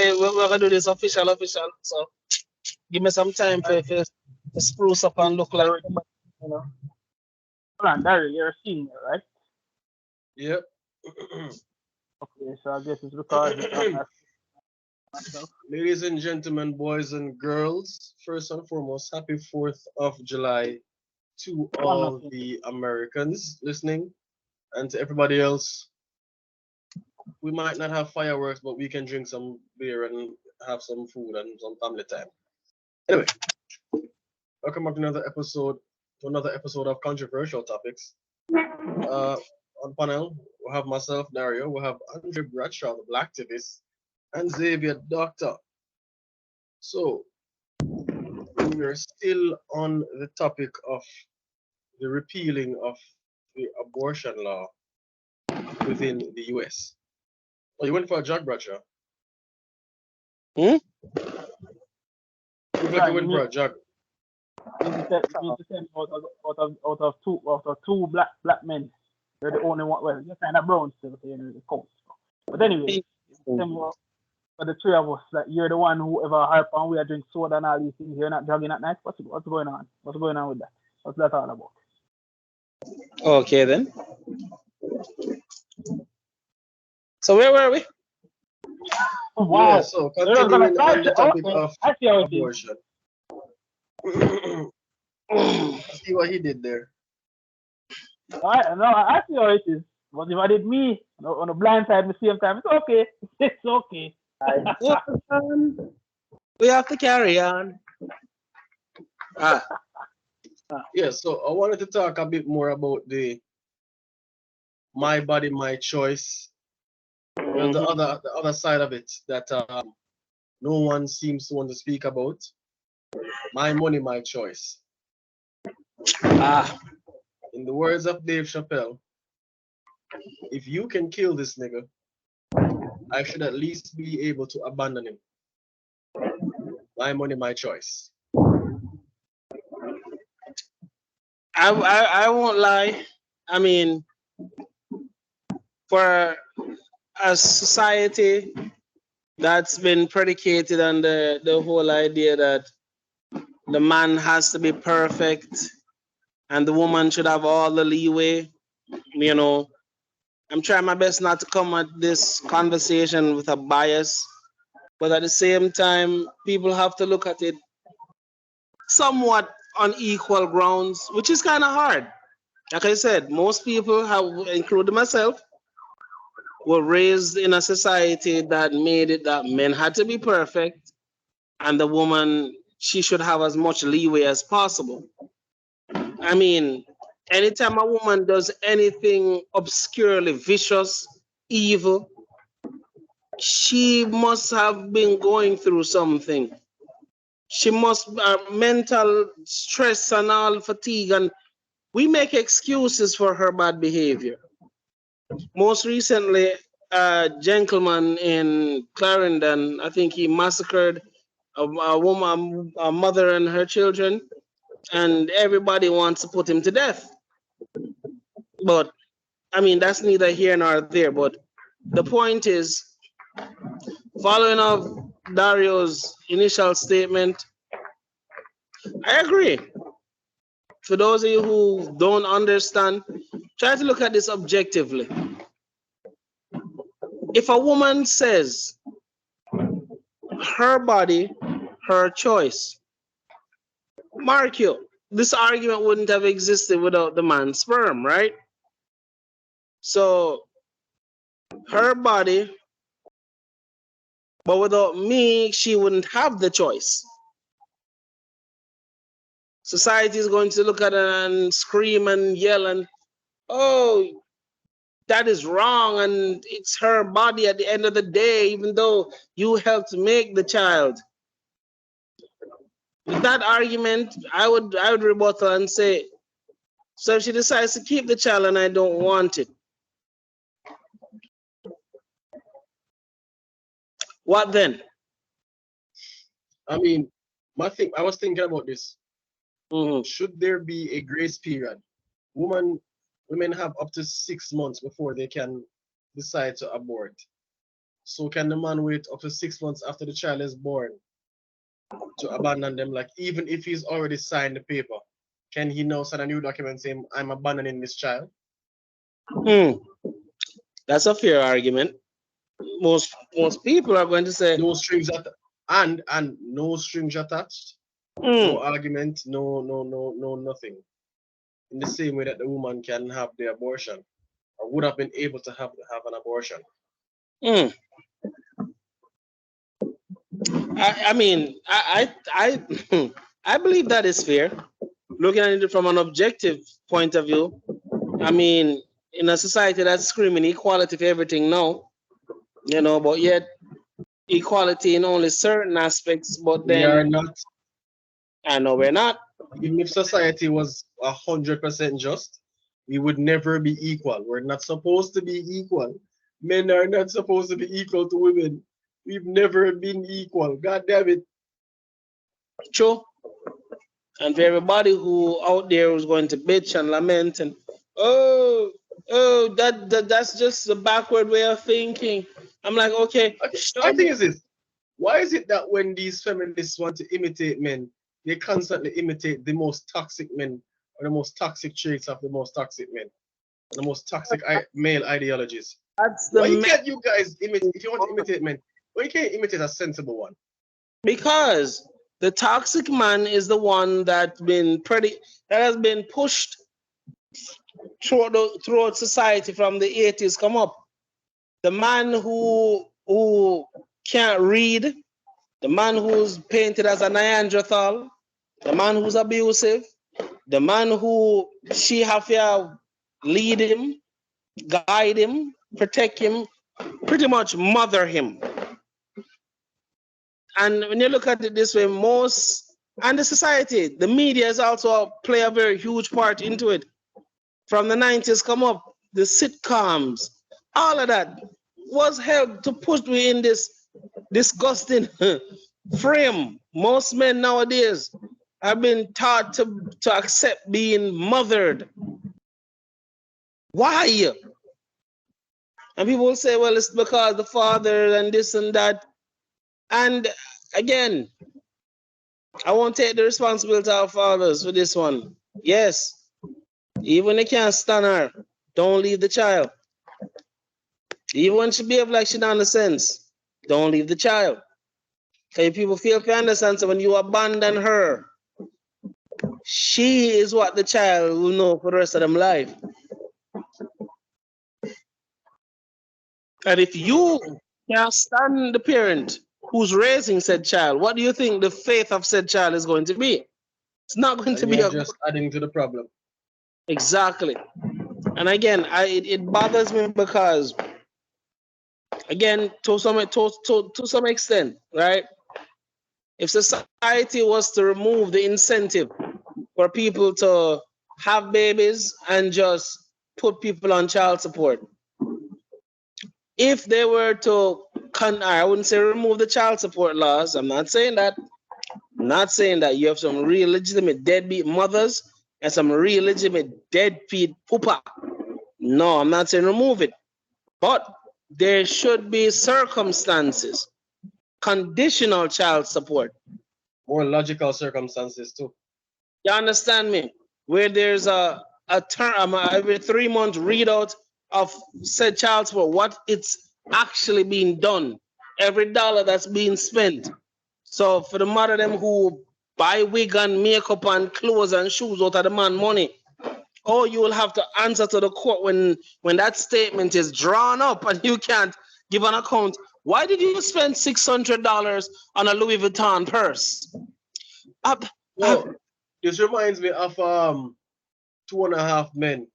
we're gonna do this official. So give me some time for spruce up and look like, you know. Hold on, Daryl, you're a senior, right? Yep. Okay, so I guess it's because you can't ask myself. Ladies and gentlemen, boys and girls, first and foremost, happy 4th of July to I'm all not saying the Americans listening and to everybody else. We might not have fireworks, but we can drink some beer and have some food and some family time. Anyway, welcome back to another episode of Controversial Topics. On panel, we have myself, Dario, we have Andre Bradshaw, the Black activist, and Xavier Doctor. So, we are still on the topic of the repealing of the abortion law within the US. Oh, you went for a jog, Bradshaw? Hmm? Look like you Right, went for a jog. you need to tell me out of two black men, you're the only one. Well, you're kind of brown still, so you're the coast. But anyway, tell me for the three of us that you're the one who ever harp on we are drinking soda and all these things. You're not jogging at night. What's going on? What's going on with that? What's that all about? Okay then. So where were we? Oh, Yeah, wow. so You're not gonna continuing start on the it. topic Okay, of I see how it is. abortion. See what he did there. All right, no, I see how it is. But if I did me on the blind side at the same time, it's okay. It's okay. We have to carry on. Ah, Yeah, so I wanted to talk a bit more about the my body, my choice. Well, mhm. the other side of it that no one seems to want to speak about. My money, my choice. Ah, In the words of Dave Chappelle, if you can kill this nigga, I should at least be able to abandon him. My money, my choice. I won't lie. I mean, for a society that's been predicated on the whole idea that the man has to be perfect and the woman should have all the leeway, you know, I'm trying my best not to come at this conversation with a bias, but at the same time, people have to look at it somewhat on equal grounds, which is kind of hard. Like I said, most people have, including myself, were raised in a society that made it that men had to be perfect and the woman, she should have as much leeway as possible. I mean, anytime a woman does anything obscurely vicious, evil, she must have been going through something. She must mental stress and all fatigue, and we make excuses for her bad behavior. Most recently, a gentleman in Clarendon, I think he massacred a woman, a mother and her children, and everybody wants to put him to death. But I mean, that's neither here nor there. But the point is, following up Dario's initial statement, I agree. For those of you who don't understand, try to look at this objectively. If a woman says her body, her choice, mark you, this argument wouldn't have existed without the man's sperm, right? So her body, but without me, she wouldn't have the choice. Society is going to look at her and scream and yell and, oh, that is wrong, and it's her body at the end of the day, even though you helped make the child. With that argument, I would rebuttal and say, so if she decides to keep the child and I don't want it, what then? I mean, I was thinking about this. Mhm. Should there be a grace period? Women have up to 6 months before they can decide to abort. So can the man wait up to 6 months after the child is born to abandon them? Like even if he's already signed the paper, can he now sign a new document saying I'm abandoning this child? That's a fair argument. Most people are going to say No strings attached, and no strings attached, no argument, no nothing. In the same way that the woman can have the abortion or would have been able to have an abortion. I mean, I believe that is fair. Looking at it from an objective point of view, I mean, in a society that's screaming equality for everything now, but yet equality in only certain aspects, but We are then not. I know we're not. Even if society was 100% just, we would never be equal. We're not supposed to be equal. Men are not supposed to be equal to women. We've never been equal. God damn it. True. And for everybody who out there who's going to bitch and lament and that's just the backward way of thinking. I'm like, okay, I think is this. Why is it that when these feminists want to imitate men, they constantly imitate the most toxic men or the most toxic traits of the most toxic men, the most toxic male ideologies? That's Why can't you guys imitate? If you want to imitate men, why you can't imitate a sensible one? Because the toxic man is the one that has been pushed throughout society from the 80s come up. The man who can't read, the man who's painted as a Neanderthal, the man who's abusive, the man who she have to lead him, guide him, protect him, pretty much mother him. And when you look at it this way, and the society, the media is also play a very huge part into it. From the 90s come up, the sitcoms, all of that was helped to push me in this disgusting frame. Most men nowadays have been taught to accept being mothered. Why? And people will say, well, it's because the father and this and that. And again, I won't take the responsibility of fathers for this one. Yes, even when you can't stand her, don't leave the child. Even when she behave like she don't understand, don't leave the child. Because people feel to understand, so when you abandon her, she is what the child will know for the rest of them life. And if you can't stand the parent who's raising said child, what do you think the faith of said child is going to be? It's not going to be just adding to the problem. Exactly. And again, it bothers me because, again, to some extent, right? If society was to remove the incentive for people to have babies and just put people on child support, if they were to, I wouldn't say remove the child support laws. I'm not saying that. I'm not saying that. You have some real legitimate deadbeat mothers and some real legitimate deadbeat poopa. No, I'm not saying remove it. But there should be circumstances, conditional child support. More logical circumstances too. You understand me? Where there's a term, every 3 month readout of said child support, what it's actually being done, every dollar that's being spent. So for the mother them who buy wig and makeup and clothes and shoes out of the man money, you will have to answer to the court when that statement is drawn up and you can't give an account. Why did you spend $600 on a Louis Vuitton purse? This reminds me of 2.5 Men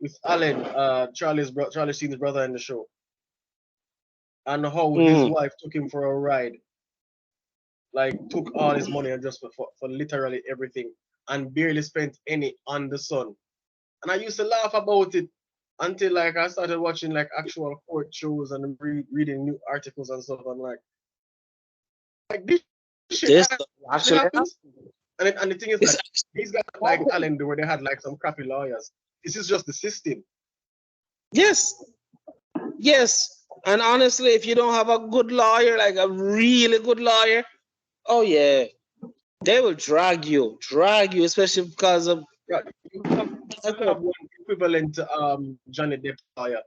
with Alan, Charlie Sheen's brother in the show, and how his wife took him for a ride, like took all his money and just for literally everything, and barely spent any on the son. And I used to laugh about it until like I started watching like actual court shows and reading new articles and stuff. I'm like this shit actually happens. And the thing is that these guys like Alan, where they had like some crappy lawyers. This is just the system. Yes. And honestly, if you don't have a good lawyer, like a really good lawyer, oh yeah, they will drag you, especially because of Yeah, you have to have one equivalent to Johnny Depp's lawyer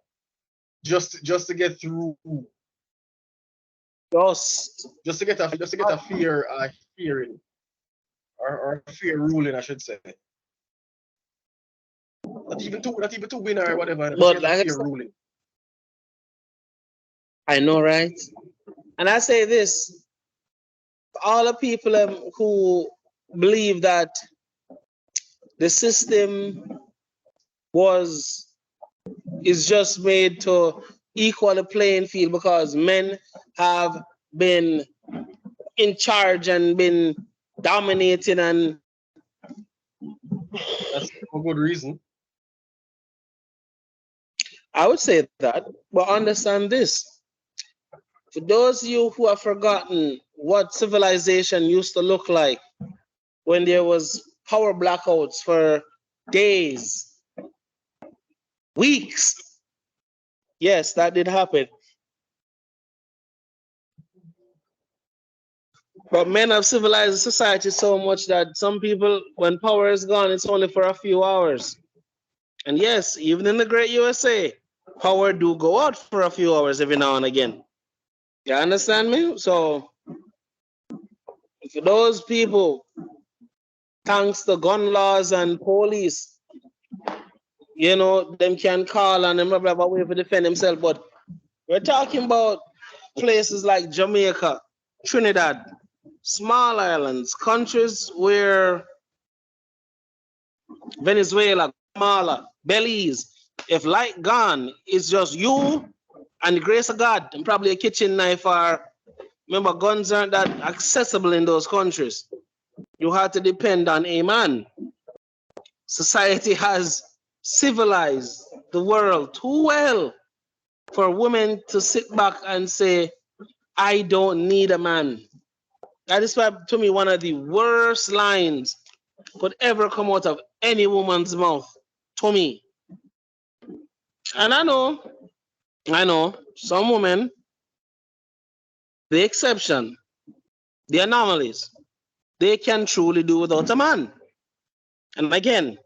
just to get through, just just to get a fair hearing or a fair ruling, I should say. Not even to win or whatever, just to but get a like I fair said, ruling. I know, right? And I say this, all the people who believe that the system was is just made to equal the playing field because men have been in charge and been dominating, and That's for good reason. I would say that. But understand this. For those of you who have forgotten what civilization used to look like when there was power blackouts for days, weeks. Yes, that did happen. But men have civilized society so much that some people, when power is gone, it's only for a few hours. And yes, even in the great USA, power do go out for a few hours every now and again. You understand me? So for those people, thanks to gun laws and police, them can call and them have a way to defend themselves. But we're talking about places like Jamaica, Trinidad, small islands, countries where Venezuela, Guatemala, Belize, if light gone, it's just you and the grace of God and probably a kitchen knife. Or remember, guns aren't that accessible in those countries. You have to depend on a man. Society has civilized the world too well for women to sit back and say, I don't need a man. That is why, to me, one of the worst lines could ever come out of any woman's mouth. To me. And I know, some women, the exception, the anomalies, they can truly do without a man. And again,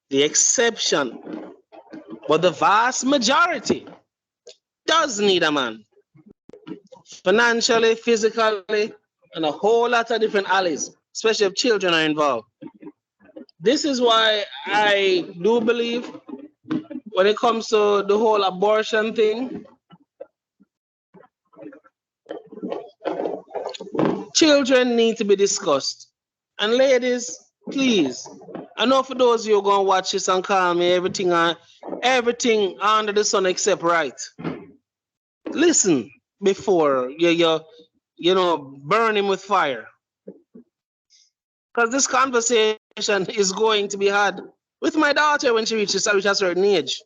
the exception, but the vast majority does need a man. Financially, physically, and a whole lot of different alleys, especially if children are involved. This is why I do believe when it comes to the whole abortion thing, children need to be discussed. And ladies, please, I know for those of you who are going to watch this and call me everything under the sun except right. Listen before you burn him with fire. Because this conversation is going to be had with my daughter when she reaches a certain age.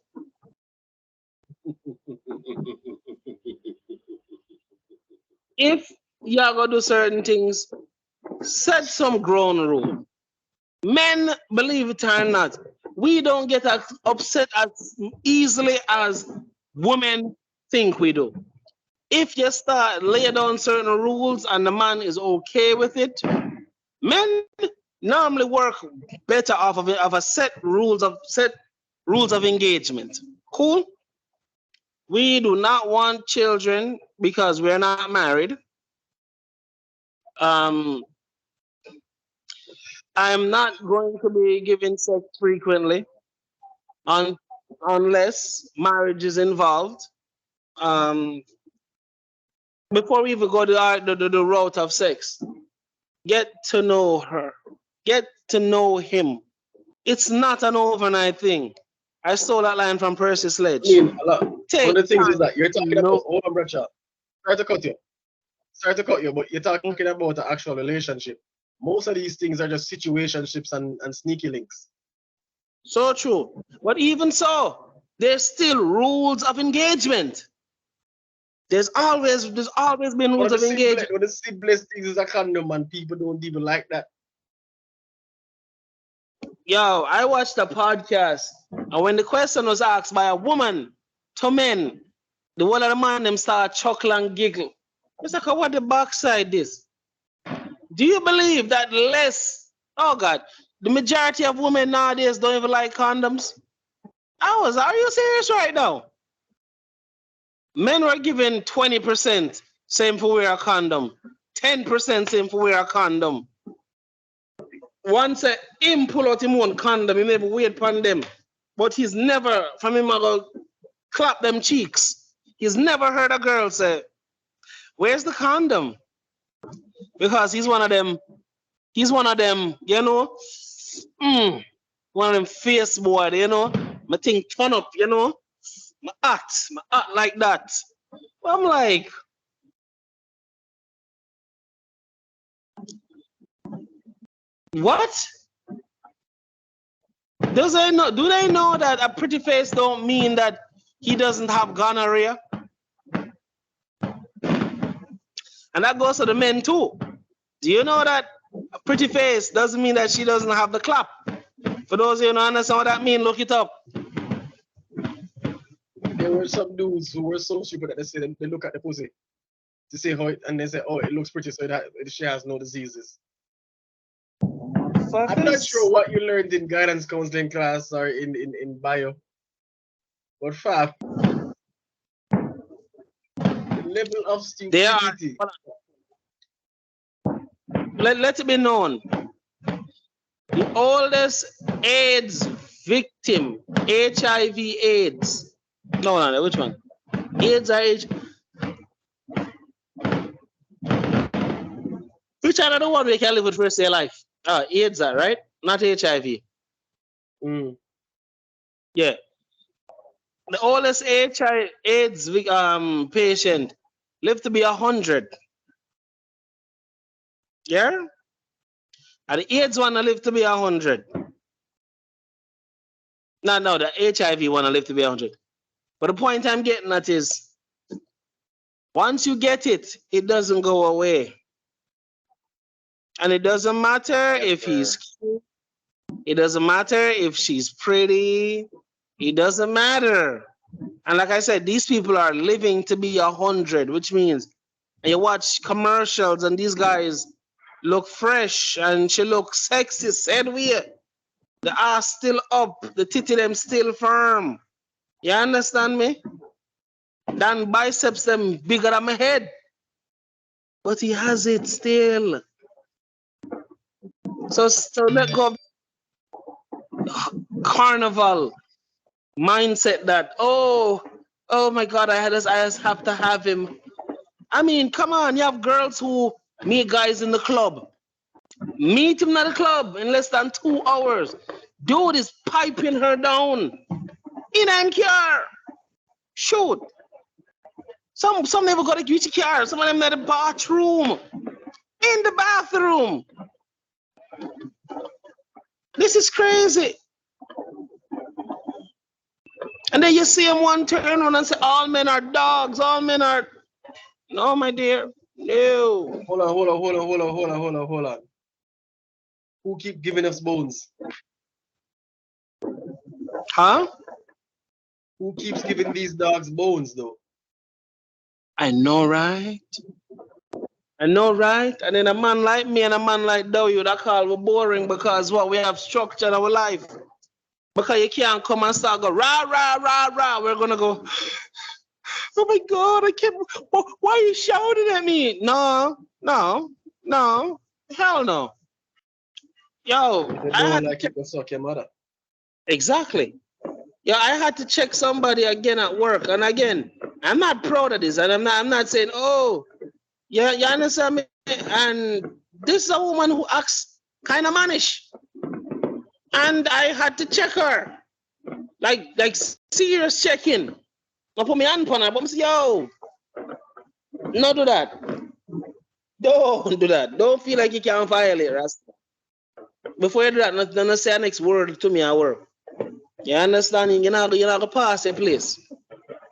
If you're going to do certain things, set some ground rule. Men, believe it or not, we don't get upset as easily as women think we do. If you start lay down certain rules and the man is okay with it, men normally work better off of a set rules of engagement. Cool? We do not want children because we're not married. Um, I'm not going to be giving sex frequently unless marriage is involved. Um, before we even go the route of sex, get to know her, get to know him. It's not an overnight thing. I stole that line from Percy I Sledge. mean, one Take of the things is time that you're to talking about, know. hold on, brother. Sorry to cut you, but you're talking about an actual relationship. Most of these things are just situationships and sneaky links. So true. But even so, there's still rules of engagement. There's always been rules of engagement. One of the simplest things is a condom, and people don't even like that. Yo, I watched a podcast, and when the question was asked by a woman to men, the one of the man them start chuckle and giggle. It's like, what the backside is? Do you believe that oh God, the majority of women nowadays don't even like condoms? Are you serious right now? Men were given 20% same for wear a condom, 10% same for wear a condom. Once him pull out him one condom, he never wait upon them. But he's never, from him, I go clap them cheeks. He's never heard a girl say, where's the condom? Because he's one of them, you know, one of them face boy, you know, my thing turn up, you know, my act like that. I'm like, what? Do they know that a pretty face don't mean that he doesn't have gonorrhea? And that goes to the men too. Do you know that a pretty face doesn't mean that she doesn't have the clap? For those of you who don't understand what that means, look it up. There were some dudes who were so stupid that they look at the pussy to see how it, and they say, oh, it looks pretty, so she has no diseases. I'm not sure what you learned in guidance counseling class or in bio. But fam, the level of stupidity. Let it be known. The oldest AIDS victim, HIV AIDS. No, which one? AIDS or HIV? Which are the one we can live with for the rest of their life? AIDS, right? Not HIV. Yeah. The oldest HIV AIDS patient lived to be 100. Yeah? And the AIDS one lived to be 100. No, the HIV one lived to be 100. But the point I'm getting at is, once you get it, it doesn't go away. And it doesn't matter if he's cute. It doesn't matter if she's pretty. It doesn't matter. And like I said, these people are living to be 100, which means you watch commercials and these guys look fresh and she looks sexy, said we. The ass still up, the titty them still firm. You understand me? Then biceps them bigger than my head. But he has it still. So let go of carnival mindset that, oh my God, I just have to have him. I mean, come on, you have girls who meet guys in the club. Meet him at the club in less than 2 hours. Dude is piping her down in a car. Shoot. Some never got a Gucci car. Some of them at the bathroom. In the bathroom. This is crazy. And then you see him one turn on and say, all men are dogs. All men are... No, my dear. No. Hold on. Who keep giving us bones? Huh? Who keeps giving these dogs bones, though? I know, right? And then a man like me and a man like you that call we boring because what we have structure in our life. Because you can't come and start go rah, rah, rah, rah. We're going to go, oh my God, I can't. Why are you shouting at me? No. Hell no. Yo, I had like to suck your mother. Exactly. Yeah, I had to check somebody again at work. And again, I'm not proud of this. And I'm not saying, oh, yeah, you understand me? And this is a woman who acts kind of mannish. And I had to check her. Like serious checking. I put my hand on her, but I say, yo, no do that. Don't do that. Don't feel like you can't violate, Rasta. Before you do that, don't say the next word to me at work. You understand? You're not going to pass a place.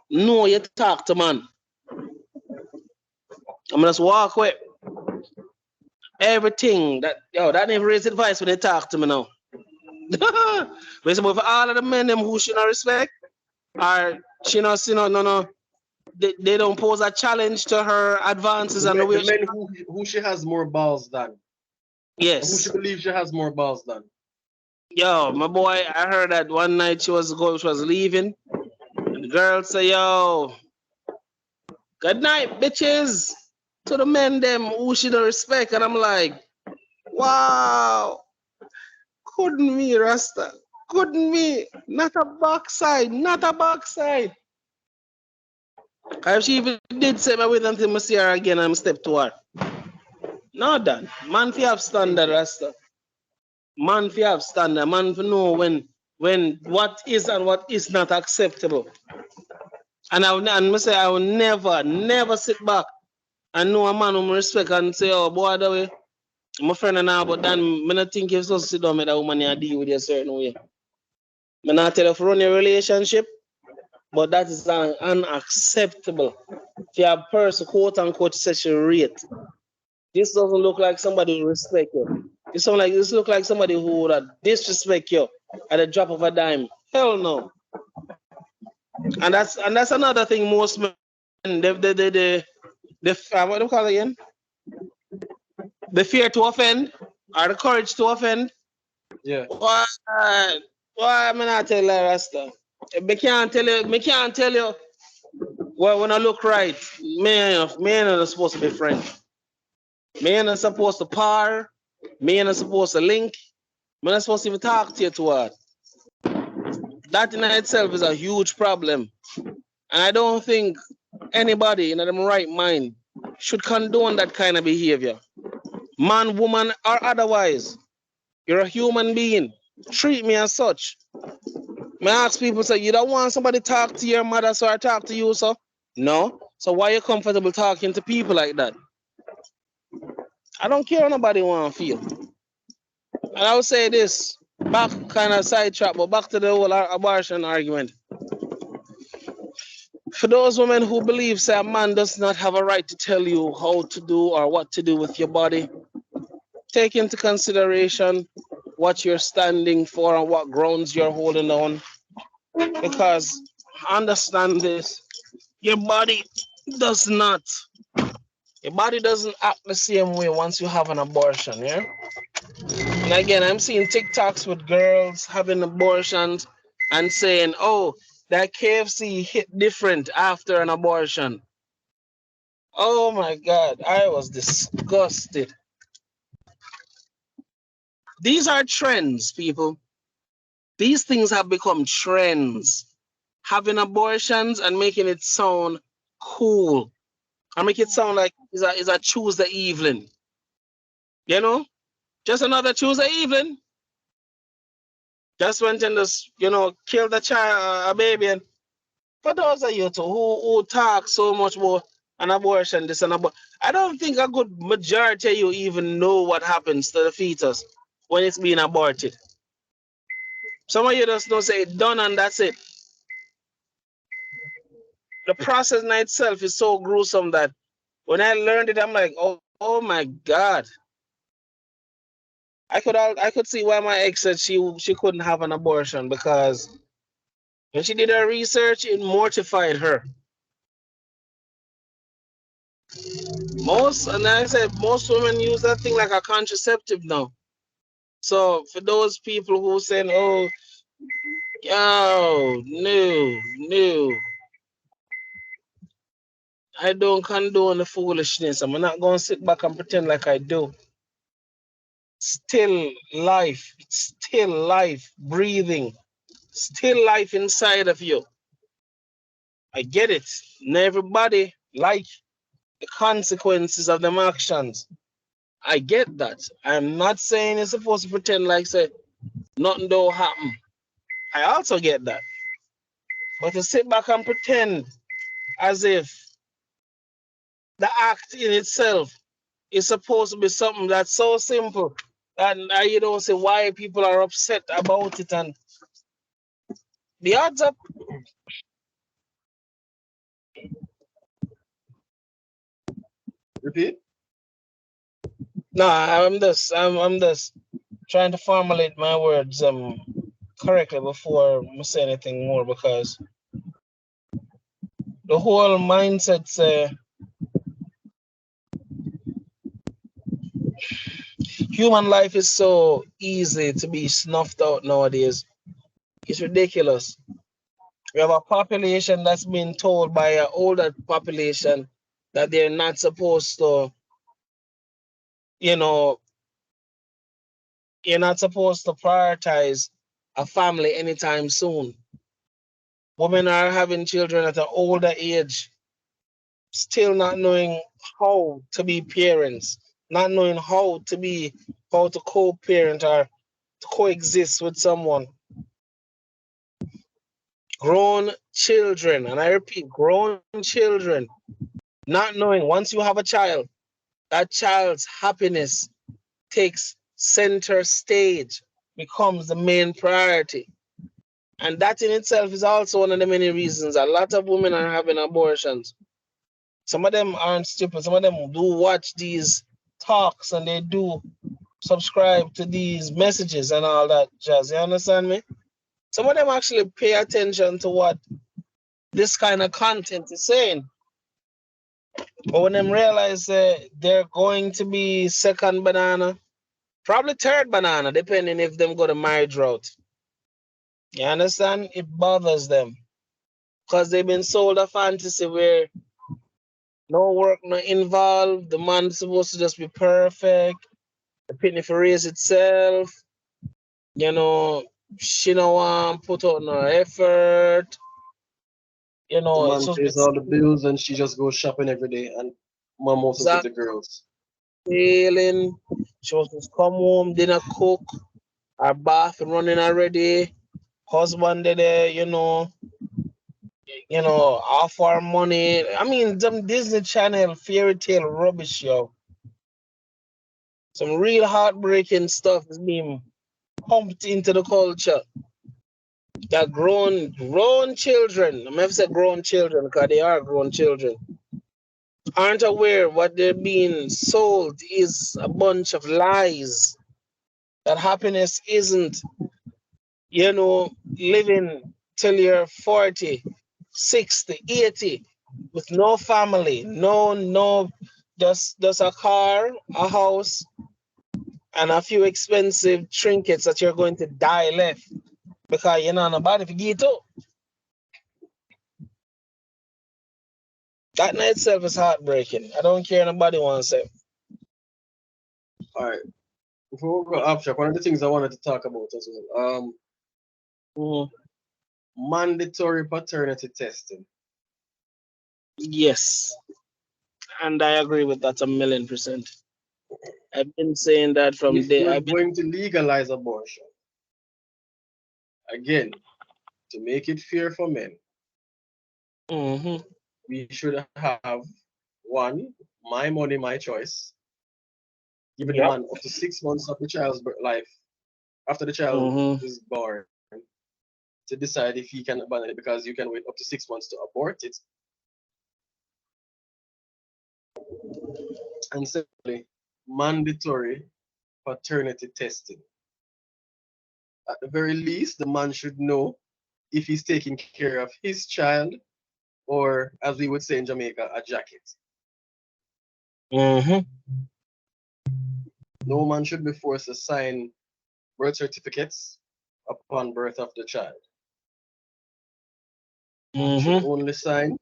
No, you talk to man. I'm just walk away. Everything that never raise advice when they talk to me now. But for all of the men them who should not respect, or she not no. they don't pose a challenge to her advances and the way The men who she has more balls than. Who yes. she believes she has more balls than. Yo, my boy, I heard that one night she was leaving, and the girl say, "Yo, good night, bitches," to the men them who she don't respect, and I'm like, wow, couldn't me, Rasta, couldn't me, not a backside, not a backside. If she even did say me with until I see her again, I'm step to her. No, done. Man, fi have standard, Rasta. Man, fi have standard. Man, fi know when what is and what is not acceptable. And I say I will never sit back and know a man whom respect and say, oh boy, that way, my friend and I, but then I not think you're supposed to sit down with that woman and deal with you a certain way. I not tell you to run your relationship, but that is unacceptable. If you have a person, quote unquote, sexual rate, this doesn't look like somebody who respect you. This look like somebody who would disrespect you at the drop of a dime. Hell no. And that's another thing most men what do you call it again? The fear to offend or the courage to offend. Yeah. Why am I not tell you, Rasta? Me can't tell you well when I look right, me not supposed to be friends. Me ain't supposed to par. Me ain't supposed to link. Me not supposed to even talk to you to her. That in itself is a huge problem. And I don't think anybody in their right mind should condone that kind of behavior. Man, woman, or otherwise. You're a human being. Treat me as such. Me ask people, say, you don't want somebody to talk to your mother, so I talk to you, so? No. So why are you comfortable talking to people like that? I don't care what nobody want to feel. And I would say this, back kind of sidetrack, but back to the whole abortion argument. For those women who believe say a man does not have a right to tell you how to do or what to do with your body, take into consideration what you're standing for and what grounds you're holding on. Because understand this, your body does not, your body doesn't act the same way once you have an abortion, yeah? And again, I'm seeing TikToks with girls having abortions and saying, oh, that KFC hit different after an abortion. Oh my God, I was disgusted. These are trends, people. These things have become trends. Having abortions and making it sound cool. And make it sound like it's a Tuesday evening. You know? Just another Tuesday evening. Just went and just, killed a child, a baby. And for those of you who talk so much about an abortion, this and abortion, I don't think a good majority of you even know what happens to the fetus when it's being aborted. Some of you just don't say it done and that's it. The process in itself is so gruesome that when I learned it, I'm like, oh my God. I could see why my ex said she couldn't have an abortion, because when she did her research, it mortified her. Most women use that thing like a contraceptive now. So for those people who saying, oh, yo, no, I don't condone the foolishness. I'm not going to sit back and pretend like I do. Still life, breathing, still life inside of you. I get it. Not everybody like the consequences of them actions. I get that. I'm not saying you're supposed to pretend like say nothing don't happen. I also get that. But to sit back and pretend as if the act in itself is supposed to be something that's so simple, and you don't see why people are upset about it, and the odds up. Repeat. No, I'm just trying to formulate my words correctly before I say anything more, because the whole mindset say human life is so easy to be snuffed out nowadays. It's ridiculous. We have a population that's been told by an older population that they're not supposed to, you know, you're not supposed to prioritize a family anytime soon. Women are having children at an older age, still not knowing how to be parents, not knowing how to co-parent or to coexist with someone. Grown children, and I repeat, grown children, not knowing once you have a child, that child's happiness takes center stage, becomes the main priority. And that in itself is also one of the many reasons a lot of women are having abortions. Some of them aren't stupid. Some of them do watch these talks and they do subscribe to these messages and all that jazz. You understand me? Some of them actually pay attention to what this kind of content is saying. But when them realize they're going to be second banana, probably third banana, depending if them go the marriage route. You understand? It bothers them because they've been sold a fantasy where no work, no involved. The man's supposed to just be perfect. The penny for raise itself. You know, she no want put out no effort. You The know, it's man just pays all the bills and she just goes shopping every day and mom also with exactly the girls. failing. She was just come home, dinner cook, her bath running already. Husband there, off our money. I mean, some Disney Channel fairy tale rubbish, yo. Some real heartbreaking stuff is being pumped into the culture. That grown children, I'm never say grown children because they are grown children, aren't aware what they're being sold is a bunch of lies. That happiness isn't, living till you're 40, 60, 80 with no family, no, just a car, a house, and a few expensive trinkets that you're going to die left because you're not nobody to get to. That in itself is heartbreaking. I don't care nobody wants it. All right. Before we go up, Jack, one of the things I wanted to talk about as well. Mhm. Mandatory paternity testing. Yes, and I agree with that 1,000,000%. I've been saying that from If day. we're I've been. going to legalize abortion, again, to make it fair for men, Hmm. we should have one, my money, my choice, giving the Yep. man up to 6 months of the child's life after the child Hmm. is born to decide if he can abandon it because you can wait up to 6 months to abort it. And secondly, mandatory paternity testing. At the very least, the man should know if he's taking care of his child or, as we would say in Jamaica, a jacket. Hmm. No man should be forced to sign birth certificates upon birth of the child. He should Hmm. only sign.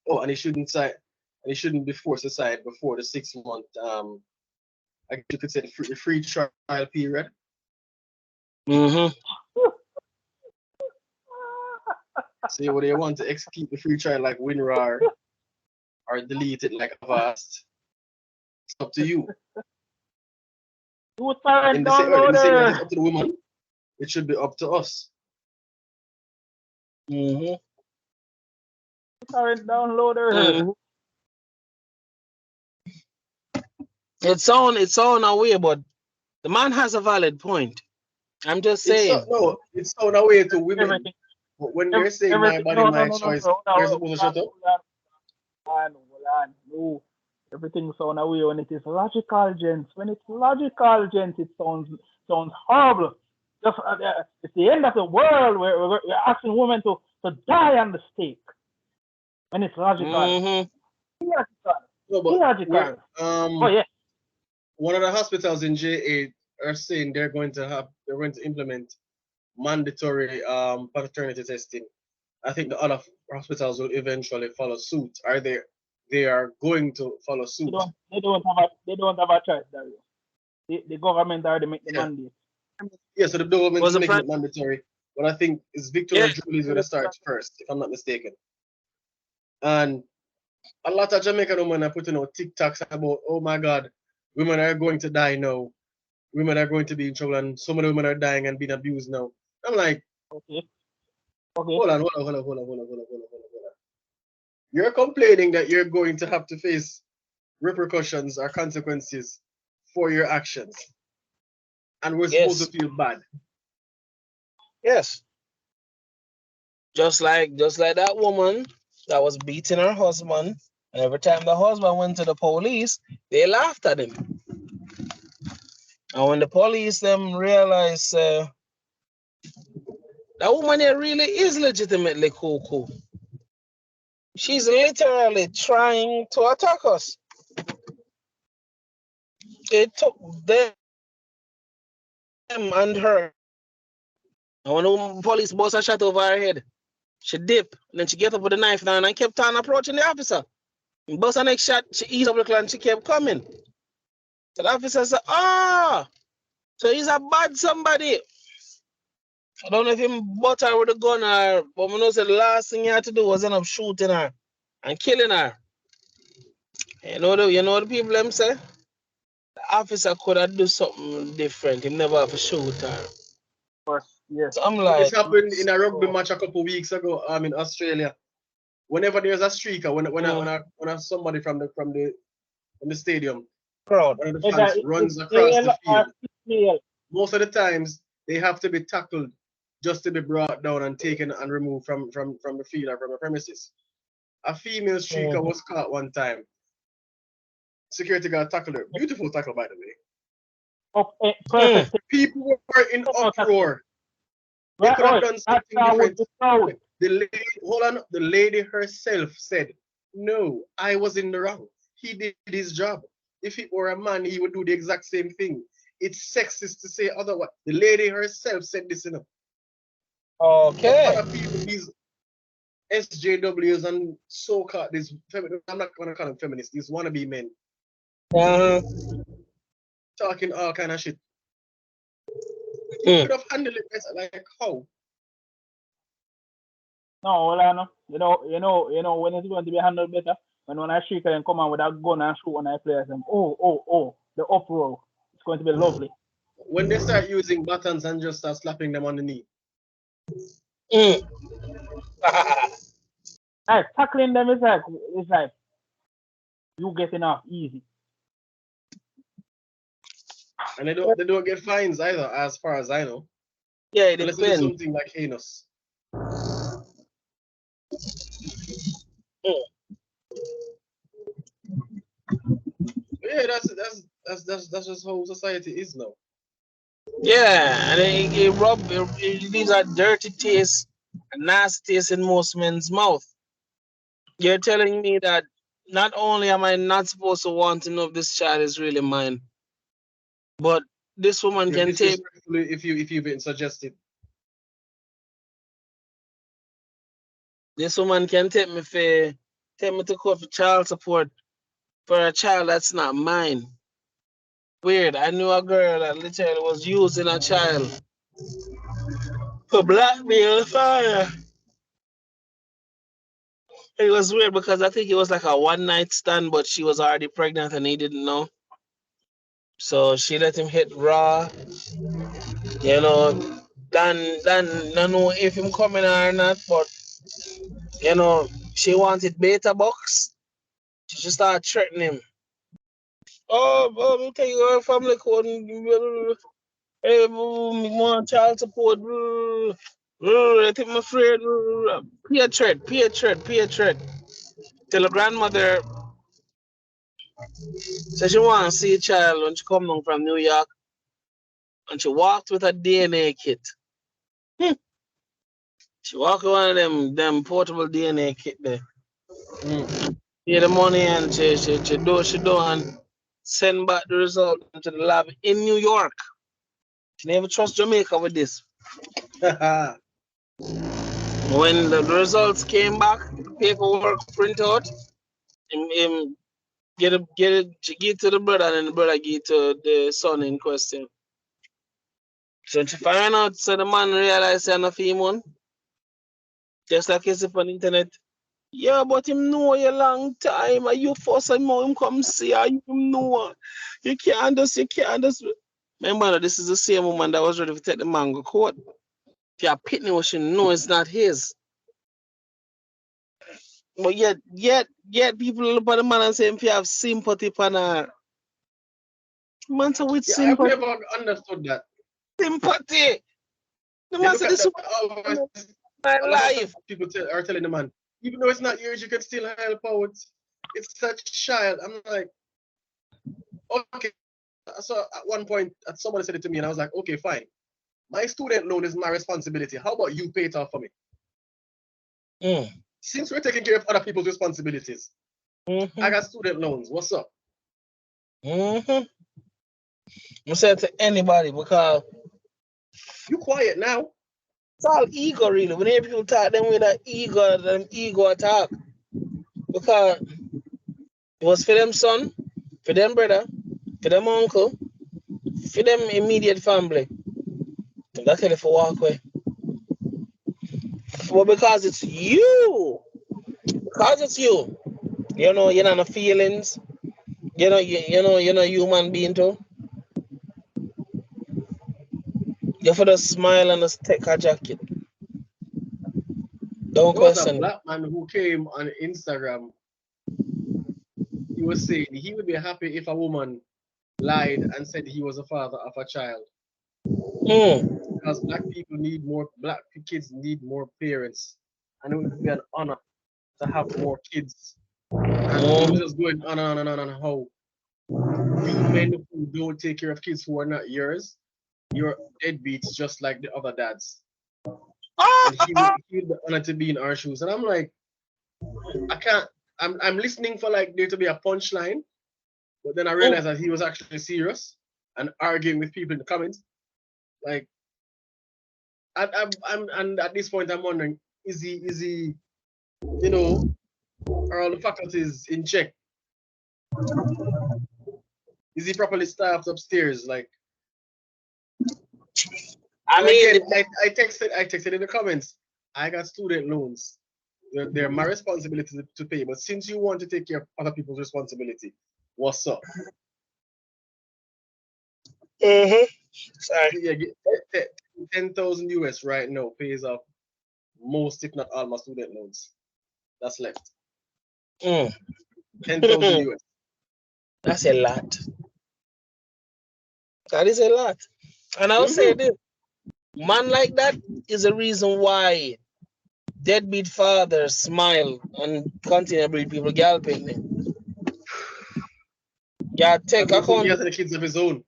Oh, and he shouldn't sign. And he shouldn't be forced to sign before the 6 month. I guess you could say the free trial period. Hmm. So whether you want to execute the free trial like WinRAR or delete it like Avast, it's up to you. Do But torrent in the same way that it's downloader. up to the woman, it should be up to us. Hmm. Torrent downloader. Hmm. It's on our way, but the man has a valid point. I'm just It's so, saying. no, it's so a way to women. Everything, But when they're saying my everything. body, No, no, my no, no, no. choice, Hold on, they're hold supposed to on, shut up. hold on, hold on. No. Everything sound away when it is logical, gents. When it's logical, gents, it sounds horrible. Just it's the end of the world. We're asking women to die on the stake. And it's logical. Illogical. No, but Illogical. Oh yeah. one of the hospitals in JA are saying they're going to implement mandatory paternity testing. I think the other hospitals will eventually follow suit. They are going to follow suit. They don't have a choice, Dario. The government already make the mandate. Yeah, so the government is Was the making pri- it mandatory. But I think it's Victor Yeah. Julie's gonna start first, if I'm not mistaken. And a lot of Jamaican women are putting out TikToks about, oh my God, women are going to die now. Women are going to be in trouble, and some of the women are dying and being abused now. I'm like, Okay. hold on. You're complaining that you're going to have to face repercussions or consequences for your actions. And we're supposed to feel bad. Yes. Just like that woman that was beating her husband, and every time the husband went to the police, they laughed at him. And when the police them realized that woman here really is legitimately cool. She's literally trying to attack us. It took them and her. And when the police boss a shot over her head, she dipped, and then she get up with a knife down and kept on approaching the officer. And boss her next shot, she eased up the clan, she kept coming. So the officer said, so he's a bad somebody. I don't know if him butt her with a gun or, but I know the last thing he had to do was end up shooting her and killing her. You know the people them say? The officer could have do something different. He never have to shoot her. Of course, yes. So I'm like, This happened in a rugby match a couple of weeks ago. In Australia. Whenever there's a streaker, when somebody from the stadium, crowd. one of the fans runs across the field. Most of the times they have to be tackled just to be brought down and taken and removed from the field or from the premises. A female streaker was caught one time. Security guard tackled her. Beautiful tackle, by the way. Perfect. People were in uproar. They could have done something different. The lady herself said, "No, I was in the wrong. He did his job. If he were a man, he would do the exact same thing. It's sexist to say otherwise." The lady herself said this, Okay. Other people, these SJWs and so-called these I'm not gonna call them feminists. These wannabe men talking all kind of shit. You could have handled it better. Like how? No, well, I know. You know when it's going to be handled better. When I shake and come on with a gun and shoot on I players and the uproar. It's going to be lovely. When they start using buttons and just start slapping them on the knee. Like tackling them is like you getting off easy. And they don't get fines either, as far as I know. Yeah, it unless depends. it's something like heinous. Yeah, that's just how society is now. Yeah, and it leaves a dirty taste, a nasty taste in most men's mouth. You're telling me that not only am I not supposed to want to know if this child is really mine, but this woman can take. If you've been suggested. This woman can take me to court for child support for a child that's not mine. Weird. I knew a girl that literally was using a child for blackmail fire. It was weird because I think it was like a one-night stand, but she was already pregnant and he didn't know. So she let him hit raw. You know, then don't know if him coming or not, but she wanted beta box. She just started threatening him. Me take your family code. Hey, me want child support. I think I'm afraid. Peer threat. Till the grandmother said she want to see a child when she come down from New York. And she walked with a DNA kit. She walked with one of them portable DNA kit there. Pay the money and she do and send back the result to the lab in New York. She never trust Jamaica with this. When the results came back, the paperwork print out, him give to the brother and then the brother give to the son in question. So to find out, so the man realized he's not female, just like he's on the internet. Yeah, but him know you long time. And you first time him come see her, you know. You can't just. Remember, this is the same woman that was ready to take the mango court. If you're pitting what she know it's not his. But yet people look at the man and say if you have sympathy for her. Man, so with Yeah, I've sympathy. never understood that. Sympathy. The They man look said at this is that always. my A lot of life. people are telling the man, even though it's not yours, you can still help out. It's such a child. I'm like, okay. So at one point, somebody said it to me, and I was like, okay, fine. My student loan is my responsibility. How about you pay it off for me? Since we're taking care of other people's responsibilities, I got student loans. What's up? I'm saying to anybody because You quiet now. it's all ego really. When people talk them with that ego attack. Because it was for them son, for them brother, for them uncle, for them immediate family. That's how for walk away. But because it's you, you know, you're not no feelings, you know, human being too. You for the smile and just take a jacket. Don't There was a question it. black man who came on Instagram. He was saying he would be happy if a woman lied and said he was a father of a child. Because black kids need more parents. And it would be an honor to have more kids. And he was just going on and on and on and how you men who don't take care of kids who are not yours, you're deadbeats just like the other dads. And he would be honored to be in our shoes. And I'm like, I can't. I'm listening for like there to be a punchline, but then I realized that he was actually serious and arguing with people in the comments. Like, and at this point I'm wondering, is he, you know, are all the faculties in check? Is he properly staffed upstairs? Like, I and mean, again, I texted in the comments. I got student loans. They're my responsibility to pay. But since you want to take care of other people's responsibility, what's up? sorry. Yeah, 10,000 US right now pays off most, if not all, my student loans. That's left. 10,000 US. That's a lot. That is a lot. And I'll say this, man like that is the reason why deadbeat fathers smile and continue to breed people girl picnic. Yeah, take That means he account has any kids of his own.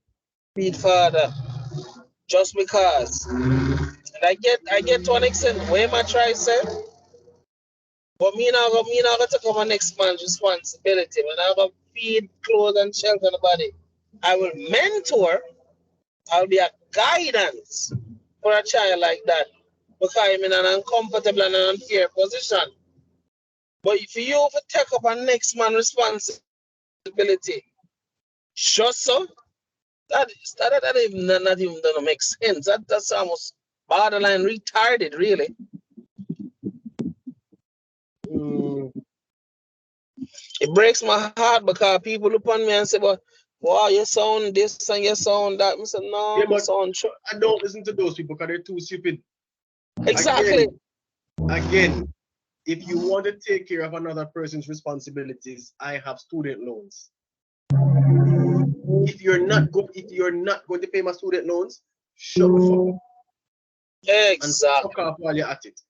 deadbeat father just because. And I get to an extent where my try say, but me not gonna take on my next man's responsibility. When I gonna feed, clothe, and shelter the body. I will mentor, I'll be a guidance for a child like that. Because I'm in an uncomfortable and an unfair position. But if you to take up a next man's responsibility, just so that even not even gonna make sense. That's almost borderline retarded, really. It breaks my heart because people look on me and say, "But wow, you sound this and you sound that." I said, "No, Yeah, I'm but sound true." I don't listen to those people because they're too stupid. Exactly. Again, if you want to take care of another person's responsibilities, I have student loans. If you're not going to pay my student loans, shut the fuck up and fuck Exactly. off while you're at it.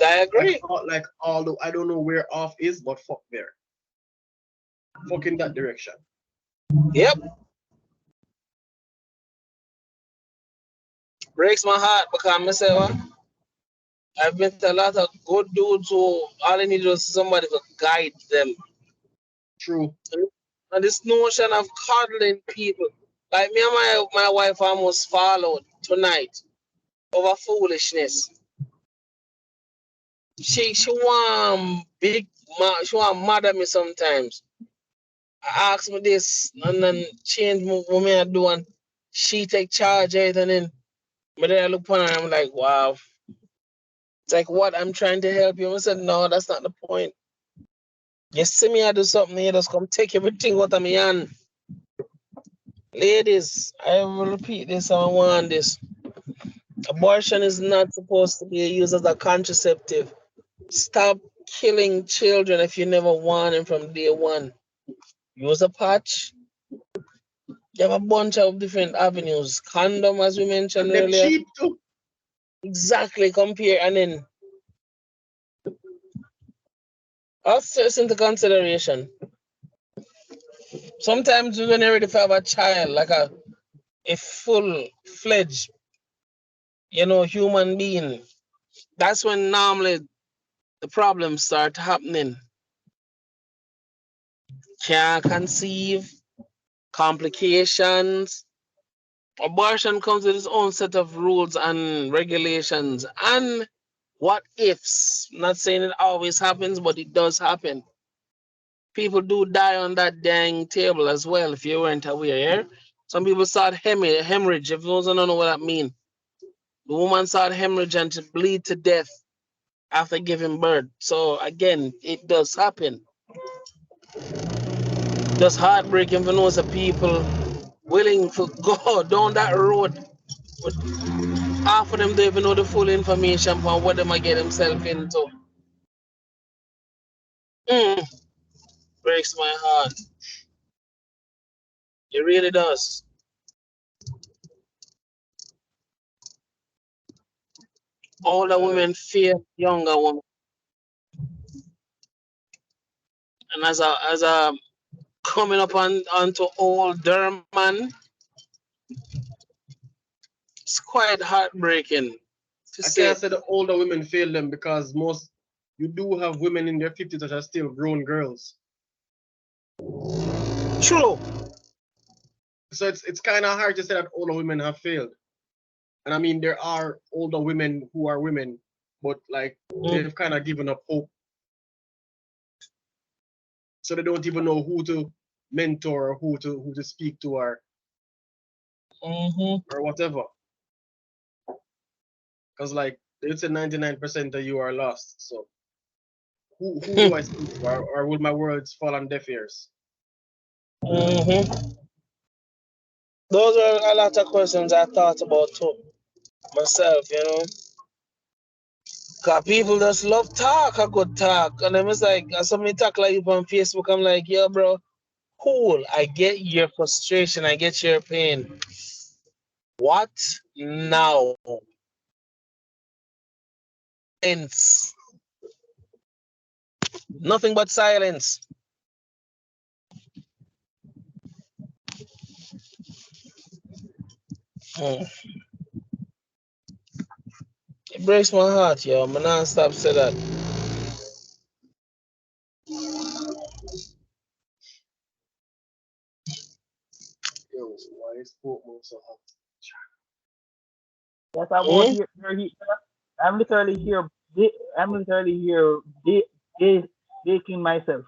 I agree. Although I don't know where off is, but fuck there. Fuck in that direction. Yep. Breaks my heart because I say, well, I've met a lot of good dudes who all they need was somebody to guide them. True. And this notion of coddling people, like me and my wife almost followed tonight over foolishness. She want she want mad at me sometimes. I ask me this and then change what me I do and she take charge of it and then but then I look upon her and I'm like, wow. It's like what I'm trying to help you. I said, no, that's not the point. You see me I do something, you just come take everything out of me hand. Ladies, I will repeat this, I want this. Abortion is not supposed to be used as a contraceptive. Stop killing children if you never want them from day one. Use a patch. You have a bunch of different avenues. Condom, as we mentioned And they're earlier. cheap too. Exactly, compare and then also take into consideration. Sometimes when you're ready to have a child, like a full-fledged, human being, that's when normally the problems start happening. Can't conceive, complications. Abortion comes with its own set of rules and regulations and what ifs. Not saying it always happens, but it does happen. People do die on that dang table as well, if you weren't aware. Yeah? Some people start hemorrhage, if those don't know what that means. The woman started hemorrhage and to bleed to death after giving birth. So again, it does happen. Just heartbreaking for those of people willing to go down that road. But half of them don't even know the full information on what they might get themselves into. Mm, breaks my heart. It really does. Older women fear younger women. And as a coming up onto older man, it's quite heartbreaking to I say. can't say the older women fail them because you do have women in their 50s that are still grown girls. True. So it's kind of hard to say that older women have failed. And I mean, there are older women who are women, but like they've kind of given up hope. So they don't even know who to mentor or who to speak to or whatever. Because like it's a 99% that you are lost. So who do I speak to? Or will my words fall on deaf ears? Those are a lot of questions I thought about too myself. Cause people just love talk, a good talk. And then it's like, somebody talk like you on Facebook, I'm like, yo, bro, cool. I get your frustration, I get your pain. What now? Silence. Nothing but silence. Mm. It breaks my heart, yo. I'm non-stop say that. Yo, why is Portmore so hot? Yes, I'm out Mm? here. I'm literally here. I'm literally here baking myself.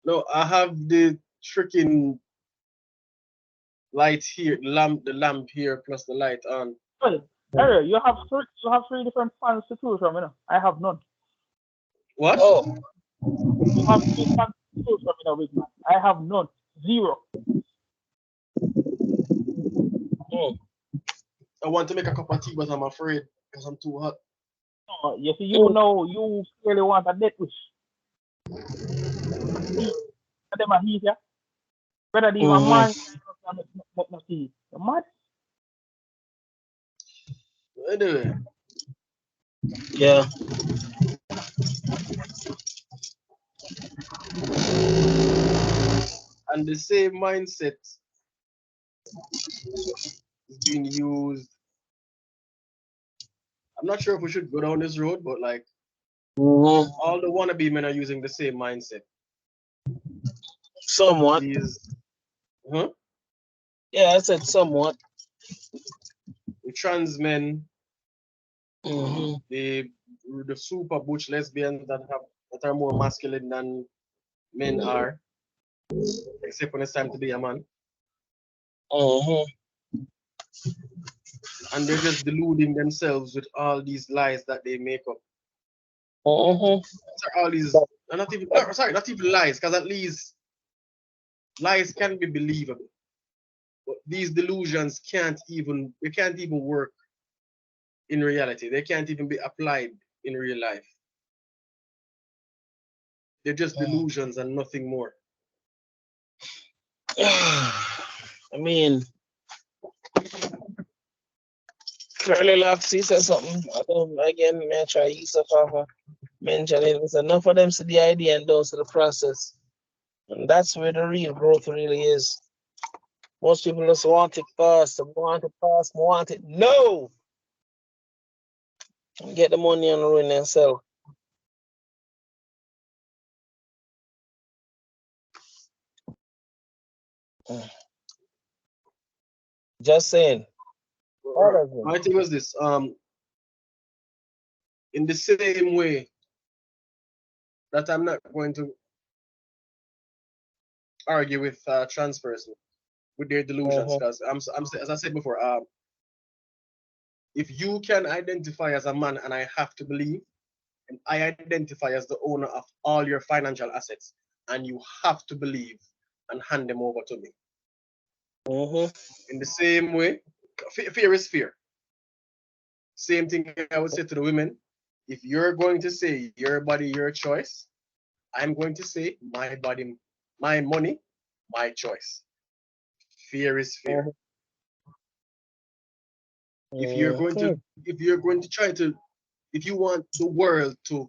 No, I have the freaking light here, the lamp here plus the light on. Well, Ariel, you have three different fans to choose from. I have none. What? Oh. You have three fans to choose from, big man. I have none. Zero. Mm. I want to make a cup of tea, but I'm afraid because I'm too hot. You see, Mm. you clearly want a death wish. Heat. Them a heat, yeah. Better than even man. Not heat. You mad? Anyway, Yeah. and the same mindset is being used I'm not sure if we should go down this road, but like Mhm. all the wannabe men are using the same mindset. Somewhat. These, huh? Yeah, I said somewhat. The trans men, Hmm. the the super butch lesbians that are more masculine than men are, except when it's time to be a man, Hmm. and they're just deluding themselves with all these lies that they make up. Hmm. Sorry, all these, not even, no, sorry, not even lies, because at least lies can be believable. But these delusions can't even work in reality. They can't even be applied in real life. They're just delusions and nothing more. I mean, Curly Lofty said something. I don't, again, may I try use of mention it. It's enough of them see the idea and don't see the process. And that's where the real growth really is. Most people just want it fast. They want it fast, want it. No! Get the money and ruin themselves. Just saying. All of them. My thing was this. In the same way that I'm not going to argue with trans person with their delusions, Uh-huh. because as I said before, if you can identify as a man and I have to believe, and I identify as the owner of all your financial assets, and you have to believe and hand them over to me. Uh-huh. In the same way, fear is fear. Same thing I would say to the women. If you're going to say your body, your choice, I'm going to say my body, my money, my choice. Fear is fear. Uh-huh. If you're going to try to, if you want the world to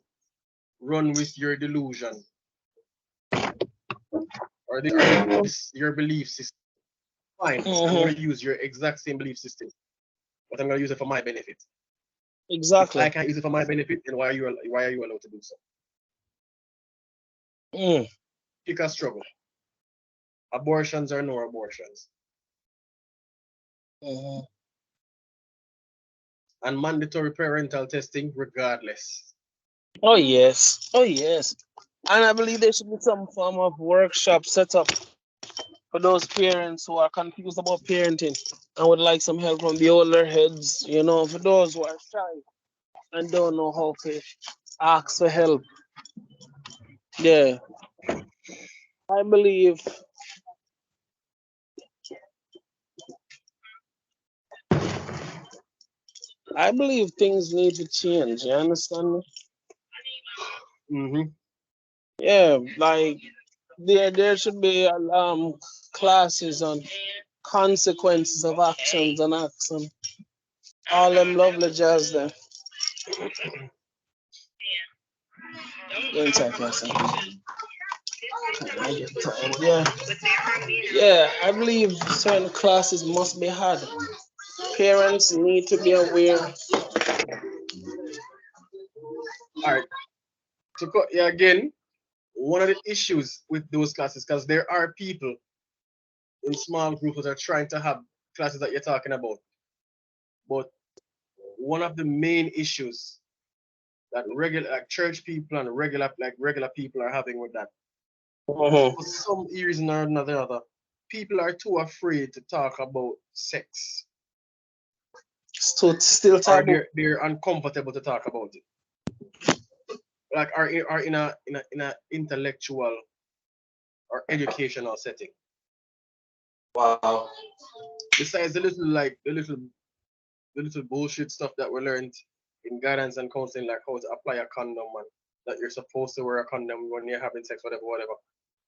run with your delusion your belief system, fine. I'm Uh-huh. going to use your exact same belief system, but I'm going to use it for my benefit. If I Exactly. can't use it for my benefit, then why are you allowed to do so? Mm. Pick a struggle. Abortions or no abortions, Uh-huh. and mandatory parental testing regardless. Oh yes. Oh yes. And I believe there should be some form of workshop set up for those parents who are confused about parenting and would like some help from the older heads, for those who are shy and don't know how to ask for help. Yeah. I believe I believe things need to change, you understand me? Mm-hmm. Yeah, like there should be classes on consequences of actions and acts and all them lovely jazz there. Inside person. I get tired. Yeah. Yeah, I believe certain classes must be had. Parents need to be aware. All right. To cut yeah, again, one of the issues with those classes, because there are people in small groups that are trying to have classes that you're talking about, but one of the main issues that regular like church people and regular people are having with that, Mhm. for some reason or another, people are too afraid to talk about sex, Still or taboo. they're uncomfortable to talk about it, like are in a intellectual or educational setting. Wow. Besides the little bullshit stuff that we learned in guidance and counseling, like how to apply a condom and that you're supposed to wear a condom when you're having sex, whatever.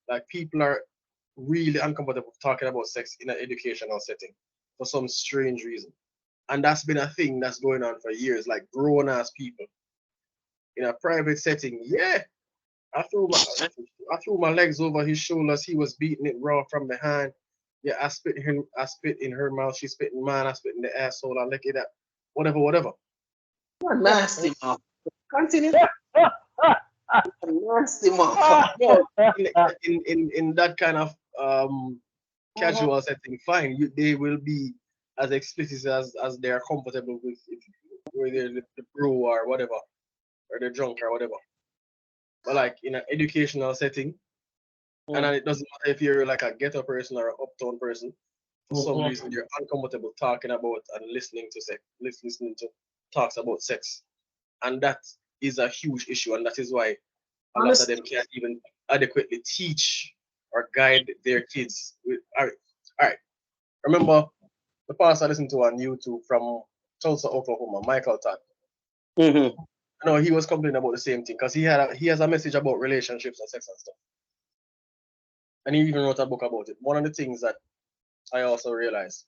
Like people are really uncomfortable talking about sex in an educational setting for some strange reason. And that's been a thing that's going on for years, like grown ass people in a private setting. Yeah, I threw my legs over his shoulders. He was beating it raw from behind. Yeah, I spit in her mouth. She spit in mine. I spit in the asshole. I lick it up. Whatever. You're a nasty motherfucker. Continue. A nasty motherfucker. No, in that kind of casual setting, fine. They will be as explicit as they are comfortable with, if whether the brew or whatever, or they're drunk or whatever. But like in an educational setting, and then it doesn't matter if you're like a ghetto person or an uptown person. For some reason, you're uncomfortable talking about and listening to sex, listening to talks about sex, and that is a huge issue, and that is why a lot of them can't even adequately teach or guide their kids. All right. Remember the pastor I listened to on YouTube from Tulsa, Oklahoma, Michael Todd. Mm-hmm. I know he was complaining about the same thing because he has a message about relationships and sex and stuff, and he even wrote a book about it. One of the things that I also realized,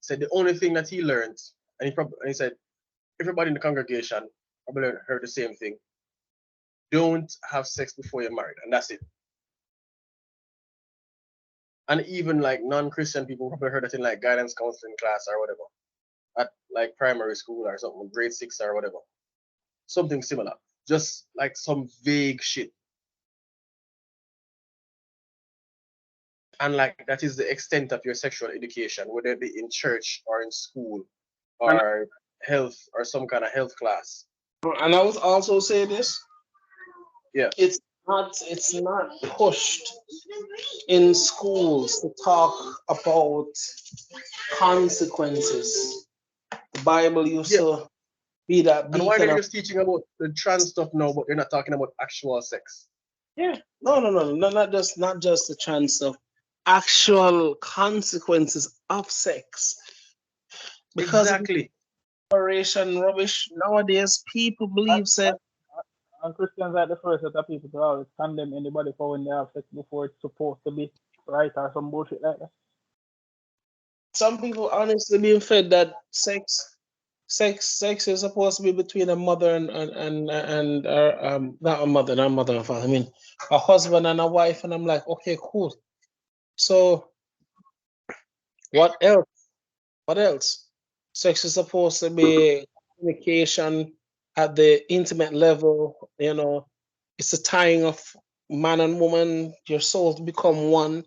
he said the only thing that he learned, and he said everybody in the congregation probably heard the same thing: don't have sex before you're married, and that's it. And even like non-Christian people probably heard that in like guidance counseling class or whatever, at like primary school or something, grade 6 or whatever, something similar, just like some vague shit. And like that is the extent of your sexual education, whether it be in church or in school or health or some kind of health class. And I would also say this: Yeah, it's not pushed in schools to talk about consequences. The Bible used yeah. to be that And why beacon they're of, just teaching about the trans stuff now, but they're not talking about actual sex? yeah. No, not just the trans stuff. Actual consequences of sex. Because of Exactly. operation rubbish nowadays, people believe that And Christians are the first set of people to always condemn anybody for when they have sex before it's supposed to be right or some bullshit like that. some people honestly being fed that sex is supposed to be between a mother and not a mother, not mother and father. I mean a husband and a wife, and I'm like, okay, cool. So what else? What else? Sex is supposed to be communication at the intimate level. It's a tying of man and woman, your souls become one.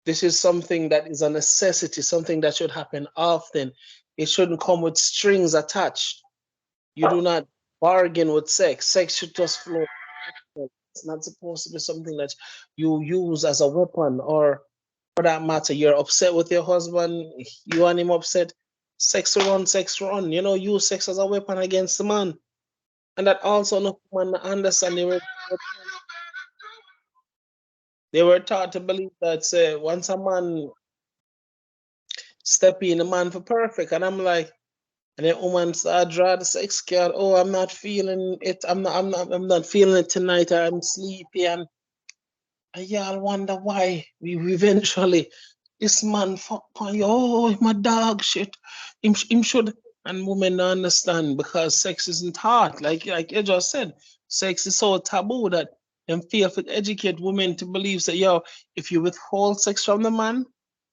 This is something that is a necessity, something that should happen often. It shouldn't come with strings attached. You do not bargain with sex. Sex should just flow. It's not supposed to be something that you use as a weapon, or for that matter, you're upset with your husband, you and him upset. Sex run, sex run. Use sex as a weapon against the man. And that also no man understand. They were taught to believe that once a man step in, a man for perfect. And I'm like, and then woman start draw the sex card. Oh, I'm not feeling it. I'm not feeling it tonight. I'm sleepy. And y'all wonder why we eventually this man fuck on you. Oh, my dog shit. Him should. And women don't understand because sex isn't hard. Like you just said, sex is so taboo that them feel to educate women to believe that if you withhold sex from the man,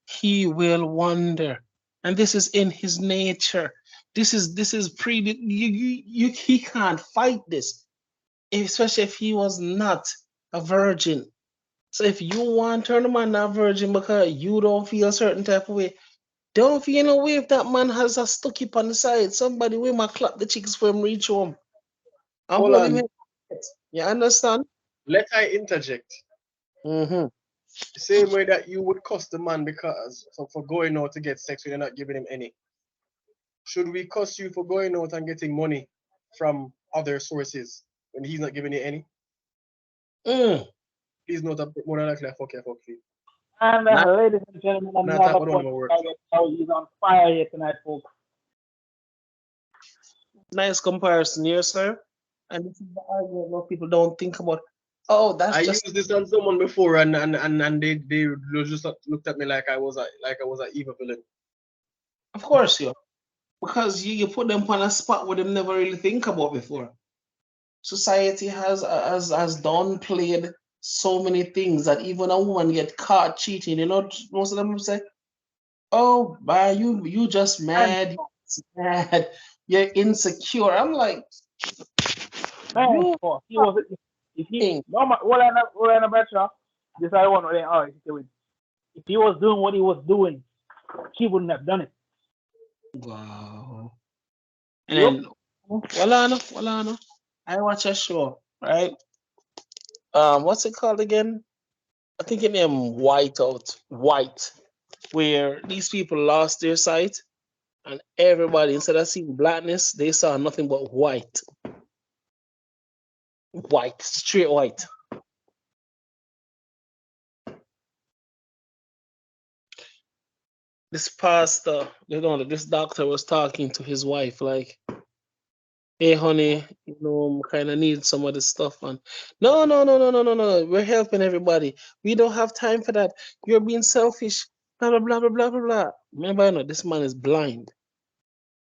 he will wonder. And this is in his nature. This is he can't fight this, especially if he was not a virgin. So if you want to turn a man not virgin because you don't feel a certain type of way, don't feel no way if that man has a stucky on the side. Somebody will my clap the chicks for him reach home. And Hold hold him on. in. You understand? Let I interject. Mm-hmm. The same way that you would cuss the man because for going out to get sex when you're not giving him any. Should we cuss you for going out and getting money from other sources when he's not giving you any? Mm. He's not more than likely a fuck you. And Nice, ladies and gentlemen, Not type another of don't point ever work. how he's on fire here tonight, folks. nice comparison here, sir. And this is the argument most people don't think about. Oh, that's I just used this on someone before, and they just looked at me like I was an evil villain. of course you, because you put them on a spot where they never really think about before. Society has downplayed so many things that even a woman get caught cheating. Most of them will say, "Oh, you just And mad, you just mad." you're insecure. I'm like, Man, you for he was if he think, no what I better this I want to all right, if he was doing what he was doing, she wouldn't have done it. wow. And Yep. then, wala no. I watch a show, right? What's it called again? I think it named White, where these people lost their sight, and everybody, instead of seeing blackness, they saw nothing but white, straight white. This pastor, this doctor was talking to his wife, like, "Hey, honey, kind of need some of this stuff." And no, we're helping everybody. We don't have time for that. You're being selfish. Blah blah blah blah blah blah blah. Remember, this man is blind.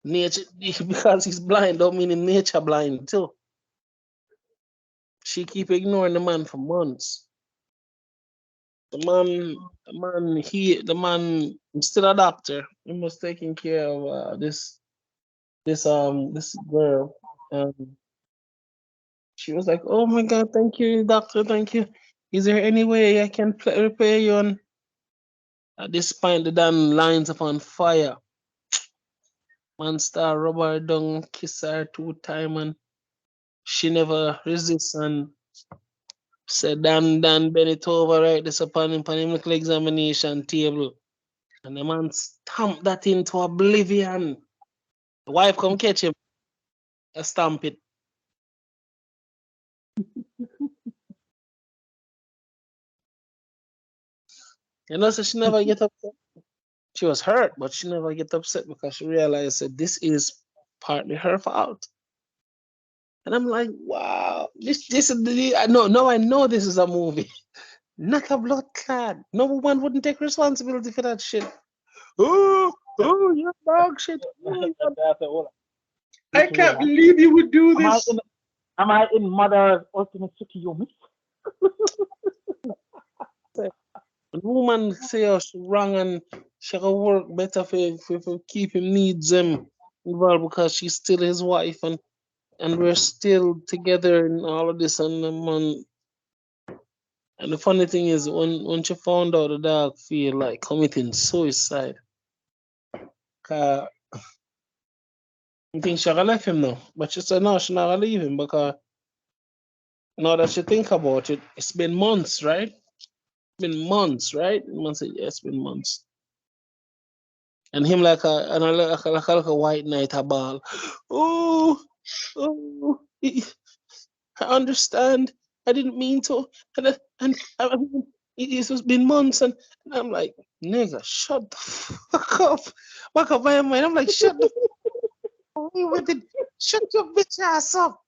Nature, because he's blind, don't mean in nature blind too. She keep ignoring the man for months. The man, is still a doctor. He was taking care of this girl. She was like, "Oh my God, thank you, doctor, thank you. Is there any way I can repair you?" And at this point, the damn lines upon fire. Man star rub her down, kiss her 2 times, and she never resists and said, Dan, bend it over right this upon him, medical examination table. And the man stamped that into oblivion. The wife come catch him, stamp it. So she never get upset. She was hurt, but she never get upset because she realized that this is partly her fault. And I'm like, wow, this is I know now I know this is a movie. Not a blood clot. No one wouldn't take responsibility for that shit. You're dog shit. I can't believe you would do Am I this. in am I in mother's ultimate Tsukiyomi? When woman say oh, she wrong and she can work better for keep him needs involved because she's still his wife and we're still together and all of this and the funny thing is when she found out the dog feel like committing suicide. I think she gonna left him now. But she said no, she not gonna leave him because now that she think about it, it's been months, right? It's been months, right? Man said, yeah, it's been months. And him like a white knight a ball. Oh, oh, I understand. I didn't mean to. And it has been months and I'm like, nigga, shut the fuck up. Fuck up my mind. I'm like, shut the fuck up with it. Shut your bitch ass up.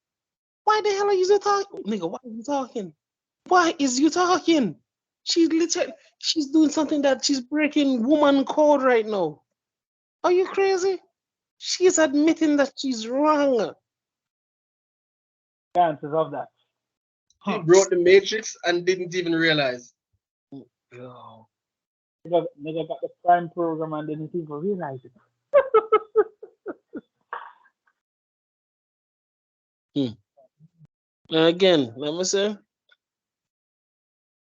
Why the hell are you talking? Nigga, why are you talking? Why is you talking? She's doing something that she's breaking woman code right now. Are you crazy? She's admitting that she's wrong. Chances of that. He Huh. broke the matrix and didn't even realize. Yo. Nigga got the prime program and didn't even realize it. Again, let me say,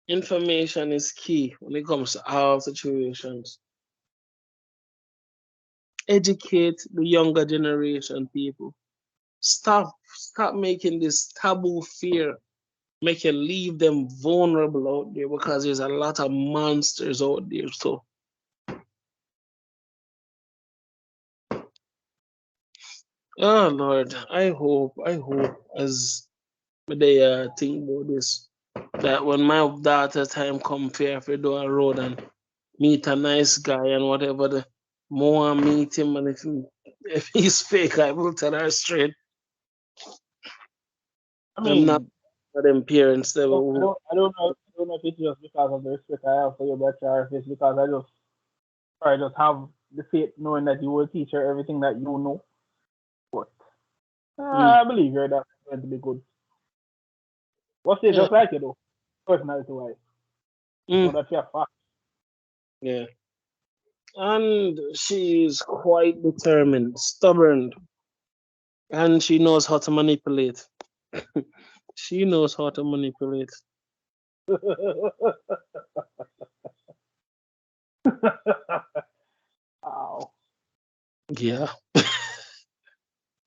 information is key when it comes to all situations. Educate the younger generation, people. Stop making this taboo fear. Make you leave them vulnerable out there because there's a lot of monsters out there. So oh Lord, I hope as they think about this that when my daughter time come fair for do a road and meet a nice guy and whatever the more I meet him and if he's fake I will tell her straight. I I'm not mean, one of them parents that will I don't know if it's just because of the respect I have for your better or if it's because I just have the faith knowing that you will teach her everything that you know. But mm, I believe you're that's going to be good. What's it yeah, just like you though, personality wise? So mm, that's your fact. yeah. And she's quite determined, stubborn. And she knows how to manipulate. She knows how to manipulate. Wow. Yeah.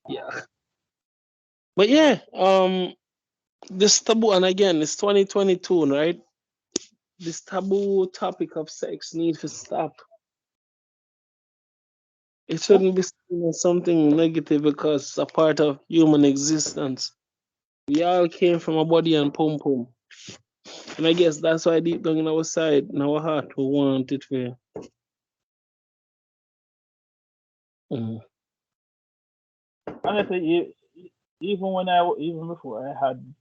Yeah. But yeah, this taboo, and again, it's 2022, right? This taboo topic of sex needs to stop. It shouldn't be seen as something negative because it's a part of human existence. We all came from a body and pum pum. And I guess that's why deep down in our side, in our heart, we want it to. Mm. Honestly, even before I had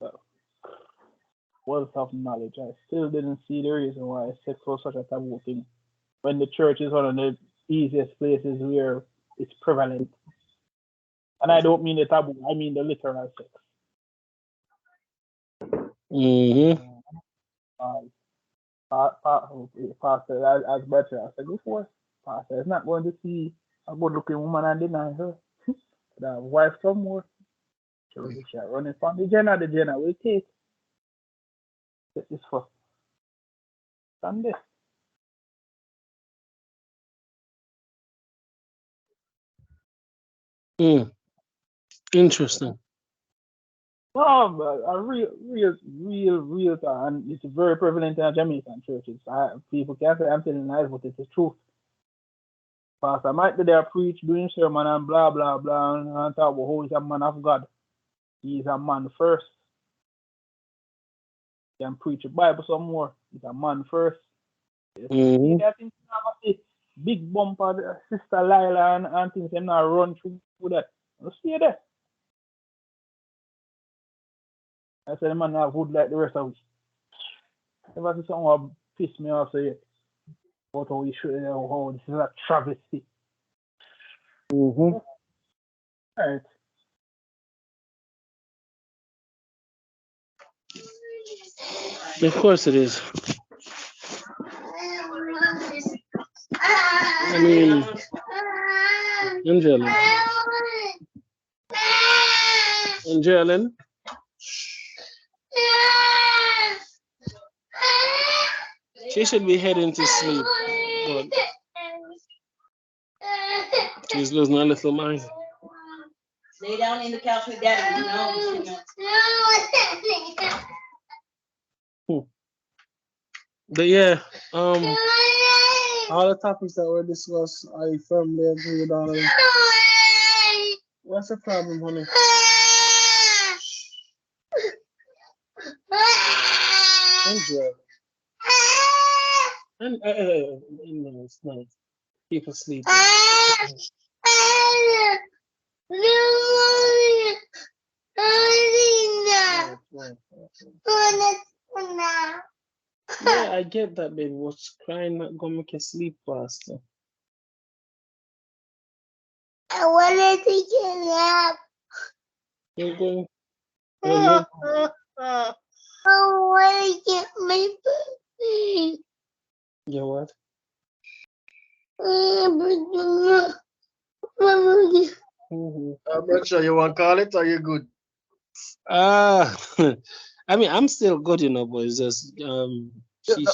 uh, wealth of knowledge, I still didn't see the reason why sex was such a taboo thing. When the church is one of the easiest places where it's prevalent, and I don't mean the taboo, I mean the literal sex. Mm-hmm. Uh, Pastor, as better I said before, Pastor is not going to see a good-looking woman and deny her. The wife somewhere, she running from the Jenna will take. This is for Sunday. Mm. Interesting. No, but a real, and it's very prevalent in Jamaican churches. People can't say I'm telling lies, but it's the truth. Pastor might be there preach, doing sermon and blah blah blah, and talk about how he's a man of God. He's a man first. He can preach the Bible some more. He's a man first. Mm-hmm. I think big bumper, Sister Lila and things, them not run through that. You see there. I said the man not good like the rest of us. If I see something that piss me off, say about how we should, how this is a travesty. Mm-hmm. Right. Of course it is. I mean, Angela. Angela. She should be heading to sleep, but she's losing her little mind. Lay down in the couch with daddy. But yeah, all the topics that were discussed, I firmly agree with all of them. What's the problem, honey? Angela. And no, it's not. People sleeping. Yeah, I get that, baby. What's crying not gonna make you sleep faster? I wanted to get up. You're going. I want to get my puppy. You what? Mm-hmm. I'm not sure you want to call it or you good. Ah, I mean, I'm still good, but it's just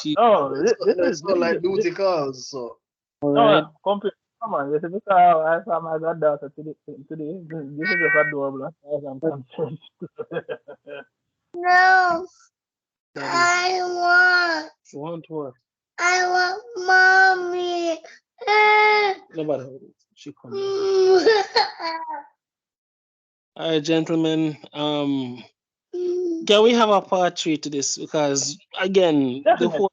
she. No, It's not like duty calls, so. All no, right. come on. This is because I saw my goddaughter today. This is just adorable as far as I'm concerned. No, Daddy, want. want what? I want mommy. Nobody hold it. She come. All right, gentlemen. Can we have a part 3 to this? Because again, Definitely.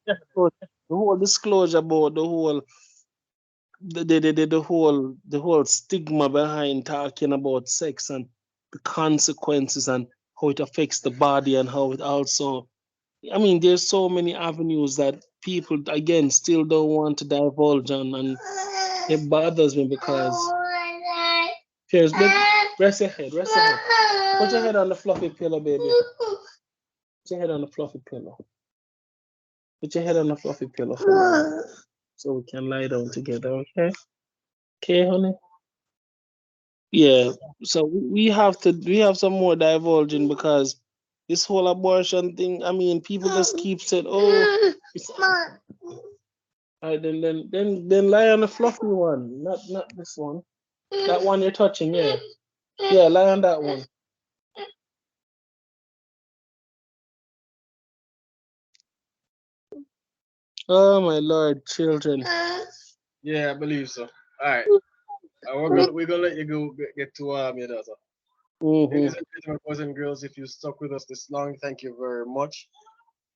the whole disclosure about the whole stigma behind talking about sex and the consequences and how it affects the body and how it also, I mean, there's so many avenues that people again still don't want to divulge on, and it bothers me because here's rest your head, rest your head. Put your head on the fluffy pillow, baby. Put your head on the fluffy pillow. Put your head on the fluffy pillow for me, so we can lie down together, okay? Okay, honey? Yeah. So we have some more divulging because this whole abortion thing, I mean, people just keep saying, oh, it's, then lie on the fluffy one, not this one. That one you're touching, yeah. Yeah, lie on that one. Oh my lord, children. Yeah, I believe so. All right. We're gonna let you go get to your daughter. Mm-hmm. Ladies and gentlemen, boys and girls, if you stuck with us this long, thank you very much.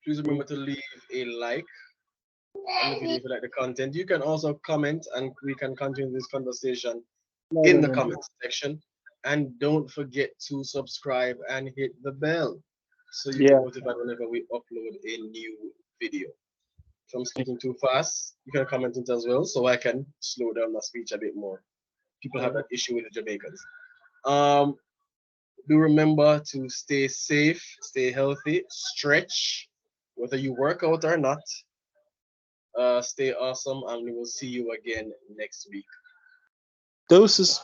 Please remember to leave a like on the video if you like the content. You can also comment and we can continue this conversation in the comment section. And don't forget to subscribe and hit the bell so you get Yeah. notified whenever we upload a new video. If I'm speaking too fast, you can comment it as well so I can slow down my speech a bit more. People have that issue with the Jamaicans. Um, do remember to stay safe, stay healthy, stretch, whether you work out or not. Stay awesome, and we will see you again next week. Doses.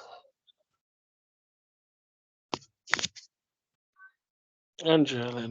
Angela.